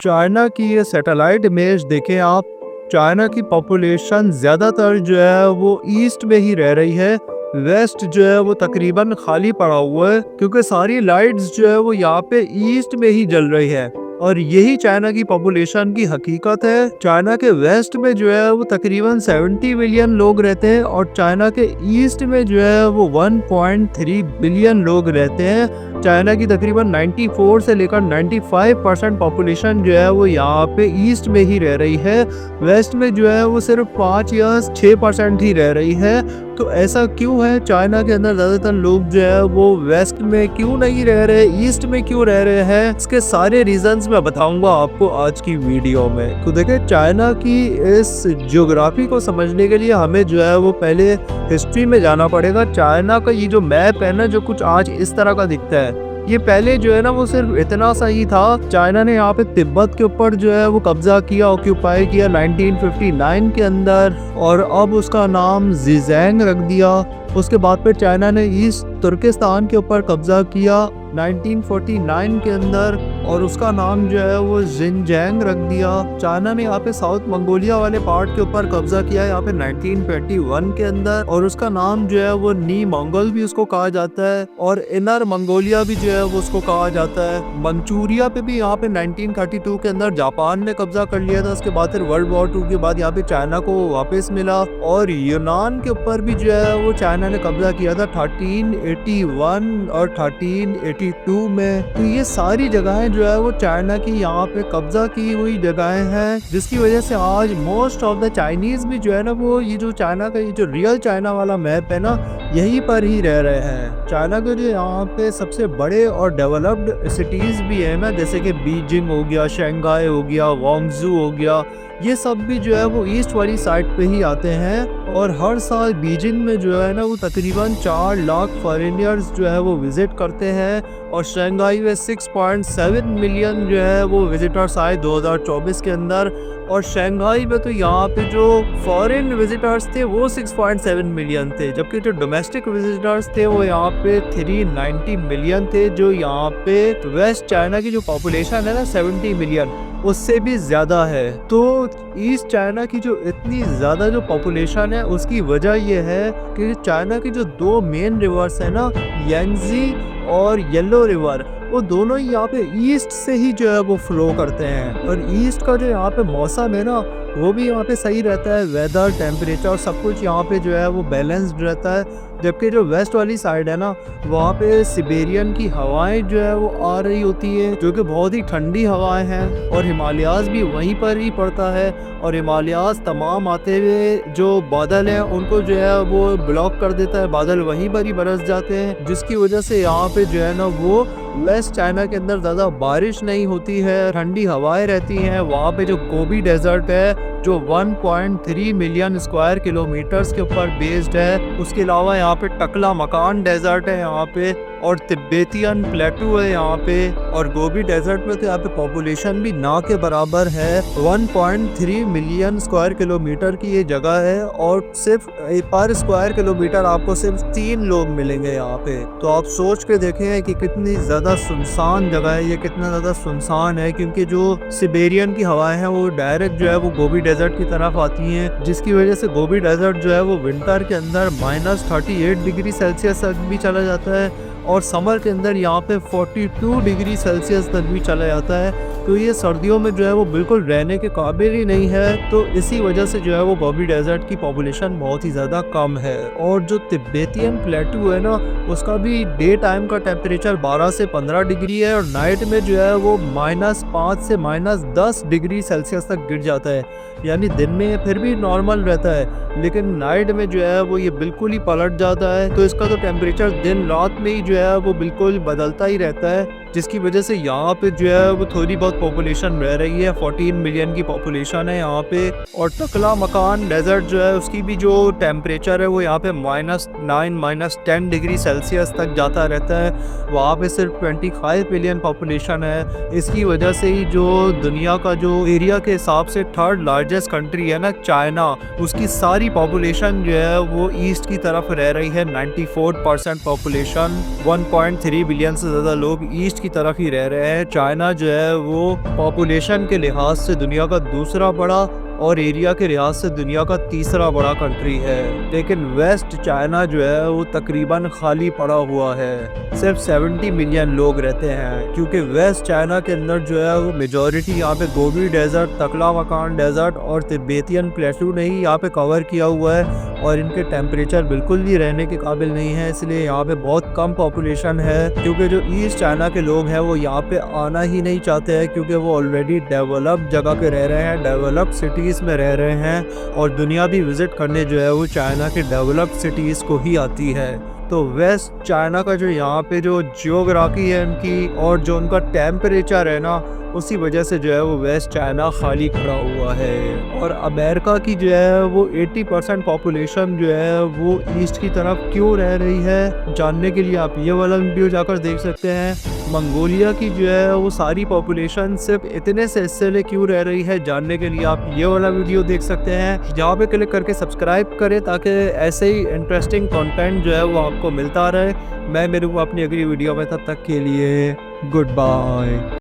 China की ये satellite image देखें आप। चाइना की पॉपुलेशन ज़्यादातर जो है वो ईस्ट में ही रह रही है। वेस्ट जो है वो तकरीबन खाली पड़ा हुआ है क्योंकि सारी लाइट्स जो है वो यहाँ पे ईस्ट में ही जल रही है। और यही चाइना की पॉपुलेशन की हकीकत है। चाइना के वेस्ट में जो है वो तकरीबन 70 मिलियन लोग रहते हैं और चाइना के ईस्ट में जो है वो 1.3 बिलियन लोग रहते हैं। चाइना की तकरीबन 94 से लेकर 95% पॉपुलेशन जो है वो यहाँ पे ईस्ट में ही रह रही है। वेस्ट में जो है वो सिर्फ 5 या 6% ही रह रही है। तो ऐसा क्यों है? चाइना के अंदर ज़्यादातर लोग जो है वो वेस्ट में क्यों नहीं रह रहे, ईस्ट में क्यों रह रहे हैं? इसके सारे रीजंस मैं बताऊंगा आपको आज की वीडियो में। तो देखिए, चाइना की इस ज्योग्राफी को समझने के लिए हमें जो है वो पहले हिस्ट्री में जाना पड़ेगा। चाइना का ये जो मैप है ना, जो कुछ आज इस तरह का दिखता है, ये पहले जो है ना वो सिर्फ इतना सा ही था। चाइना ने यहाँ पे तिब्बत के ऊपर जो है वो कब्जा किया, ऑक्यूपाई किया 1959 के अंदर, और अब उसका नाम ज़िज़ियांग रख दिया। उसके बाद फिर चाइना ने ईस्ट तुर्किस्तान के ऊपर कब्जा किया 1949 के अंदर, और उसका नाम जो है वो जिनजियांग रख दिया। चाइना ने यहाँ पे साउथ मंगोलिया वाले पार्ट के ऊपर कब्जा किया यहाँ पे 1921 के अंदर, और उसका नाम जो है वो नी मंगोल भी उसको कहा जाता है, और इनर मंगोलिया भी जो है वो उसको कहा जाता है। मंचूरिया पे भी यहाँ पे 1932 के अंदर जापान ने कब्जा कर लिया था। उसके बाद फिर वर्ल्ड वॉर 2 के बाद यहाँ पे चाइना को वापस मिला, और यूनान के ऊपर भी जो है वो चाइना ने कब्जा किया था 1381 और 1382 में। तो ये सारी जगहें जो है वो चाइना की यहाँ पे कब्जा की हुई जगहें हैं, जिसकी वजह से आज मोस्ट ऑफ द चाइनीज भी जो है ना वो ये जो चाइना का ये जो रियल चाइना वाला मैप है ना, यहीं पर ही रह रहे हैं। चाइना के जो यहाँ पे सबसे बड़े और डेवलप्ड सिटीज भी है ना, जैसे कि बीजिंग हो गया, शंघाई हो गया, ग्वांगझू हो गया, ये सब भी जो है वो ईस्ट वाली साइड पे ही आते हैं। और हर साल बीजिंग में जो है ना वो तकरीबन 4 लाख फॉरेनियर्स जो है वो विजिट करते हैं, और शंघाई में 6.7 मिलियन जो है वो विजिटर्स आए 2024 के अंदर। और शंघाई में तो यहाँ पे जो फॉरेन विजिटर्स थे वो 6.7 मिलियन थे, जबकि जो डोमेस्टिक विजिटर्स थे वो यहाँ पे 390 मिलियन थे, जो यहाँ पे वेस्ट चाइना की जो पॉपुलेशन है ना 70 मिलियन, उससे भी ज़्यादा है। तो ईस्ट चाइना की जो इतनी ज़्यादा जो पॉपुलेशन है उसकी वजह ये है कि चाइना की जो 2 मेन रिवर्स है ना, यांगजी और येलो रिवर, वो दोनों ही यहाँ पे ईस्ट से ही जो है वो फ्लो करते हैं। और ईस्ट का जो यहाँ पे मौसम है ना वो भी यहाँ पे सही रहता है, वेदर, टेम्परेचर, सब कुछ यहाँ पे जो है वो बैलेंस्ड रहता है। जबकि जो वेस्ट वाली साइड है ना, वहाँ पे सिबेरियन की हवाएं जो है वो आ रही होती है, जो कि बहुत ही ठंडी हवाएं हैं, और हिमालयाज भी वहीं पर ही पड़ता है। और हिमालयाज तमाम आते हुए जो बादल हैं उनको जो है वो ब्लॉक कर देता है, बादल वहीं पर ही बरस जाते हैं, जिसकी वजह से यहाँ पे जो है ना वो वेस्ट चाइना के अंदर ज़्यादा बारिश नहीं होती है, ठंडी हवाएं रहती हैं। वहाँ पे जो गोबी डेजर्ट है जो 1.3 मिलियन स्क्वायर किलोमीटर्स के ऊपर बेस्ड है, उसके अलावा यहाँ पे टकला मकान डेजर्ट है यहाँ पे, और तिब्बतियन प्लेटू है यहाँ पे, और गोबी डेजर्ट में तो यहाँ पे पॉपुलेशन भी ना के बराबर है। 1.3 मिलियन स्क्वायर किलोमीटर की ये जगह है, और सिर्फ पर स्क्वायर किलोमीटर आपको सिर्फ 3 लोग मिलेंगे यहाँ पे। तो आप सोच के देखें कि कितनी ज़्यादा सुनसान जगह है ये, कितना ज़्यादा सुनसान है, क्योंकि जो सिबेरियन की हवाएं हैं वो डायरेक्ट जो है वो गोबी डेजर्ट की तरफ आती हैं, जिसकी वजह से गोबी डेजर्ट जो है वो विंटर के अंदर -38 डिग्री सेल्सियस तक भी चला जाता है, और समर के अंदर यहाँ पे 42 डिग्री सेल्सियस तक भी चला जाता है। तो ये सर्दियों में जो है वो बिल्कुल रहने के काबिल ही नहीं है। तो इसी वजह से जो है वो गोबी डेजर्ट की पॉपुलेशन बहुत ही ज़्यादा कम है। और जो तिब्बतियन प्लेटू है ना, उसका भी डे टाइम का टेम्परेचर 12 से 15 डिग्री है, और नाइट में जो है वो -5 से -10 डिग्री सेल्सियस तक गिर जाता है। यानी दिन में फिर भी नॉर्मल रहता है, लेकिन नाइट में जो है वो ये बिल्कुल ही पलट जाता है। तो इसका तो टेम्परेचर दिन रात में ही जो है वो बिल्कुल बदलता ही रहता है, जिसकी वजह से यहाँ पे जो है वो थोड़ी बहुत पॉपुलेशन रह रही है। 14 मिलियन की पॉपुलेशन है यहाँ पे। और टकला मकान डेजर्ट जो है उसकी भी जो टेम्परेचर है वो यहाँ पे -9 -10 डिग्री सेल्सियस तक जाता रहता है। वहाँ पे सिर्फ 25 मिलियन पॉपुलेशन है। इसकी वजह से ही जो दुनिया का जो एरिया के हिसाब से 3rd लार्जेस्ट कंट्री है ना, चाइना, उसकी सारी पॉपुलेशन जो है वो ईस्ट की तरफ रह रही है। 94% पॉपुलेशन, 1.3 बिलियन से ज़्यादा लोग ईस्ट ईस्ट की तरफ ही रह रहे हैं। चाइना जो है वो पॉपुलेशन के लिहाज से दुनिया का दूसरा बड़ा और एरिया के लिहाज से दुनिया का तीसरा बड़ा कंट्री है, लेकिन वेस्ट चाइना जो है वो तकरीबन खाली पड़ा हुआ है। सिर्फ 70 मिलियन लोग रहते हैं, क्योंकि वेस्ट चाइना के अंदर जो है वो मेजॉरिटी यहाँ पे गोबी डेजर्ट, तकलामकान डेजर्ट और तिब्बतियन प्लेटू ने ही यहाँ पे कवर किया हुआ है, और इनके टेम्परेचर बिल्कुल भी रहने के काबिल नहीं है। इसलिए यहाँ पे बहुत कम पॉपुलेशन है, क्योंकि जो ईस्ट चाइना के लोग हैं वो यहाँ पे आना ही नहीं चाहते हैं, क्योंकि वो ऑलरेडी डेवलप जगह पे रह रहे हैं, डेवलप सिटीज़ में रह रहे हैं, और दुनिया भी विज़िट करने जो है वो चाइना के डेवलप सिटीज़ को ही आती है। तो वेस्ट चाइना का जो यहाँ पे जो जियोग्राफी है इनकी और जो उनका टेम्परेचर है ना, उसी वजह से जो है वो वेस्ट चाइना खाली खड़ा हुआ है। और अमेरिका की जो है वो 80% पॉपुलेशन जो है वो ईस्ट की तरफ क्यों रह रही है, जानने के लिए आप ये वाला वीडियो जाकर देख सकते हैं। मंगोलिया की जो है वो सारी पॉपुलेशन सिर्फ इतने से हिस्से में क्यों रह रही है, जानने के लिए आप ये वाला वीडियो देख सकते हैं। जहाँ पे क्लिक करके सब्सक्राइब करें ताकि ऐसे ही इंटरेस्टिंग कंटेंट जो है वो आपको मिलता रहे। मैं मिलूँगा अपनी अगली वीडियो में, तब तक के लिए गुड बाय।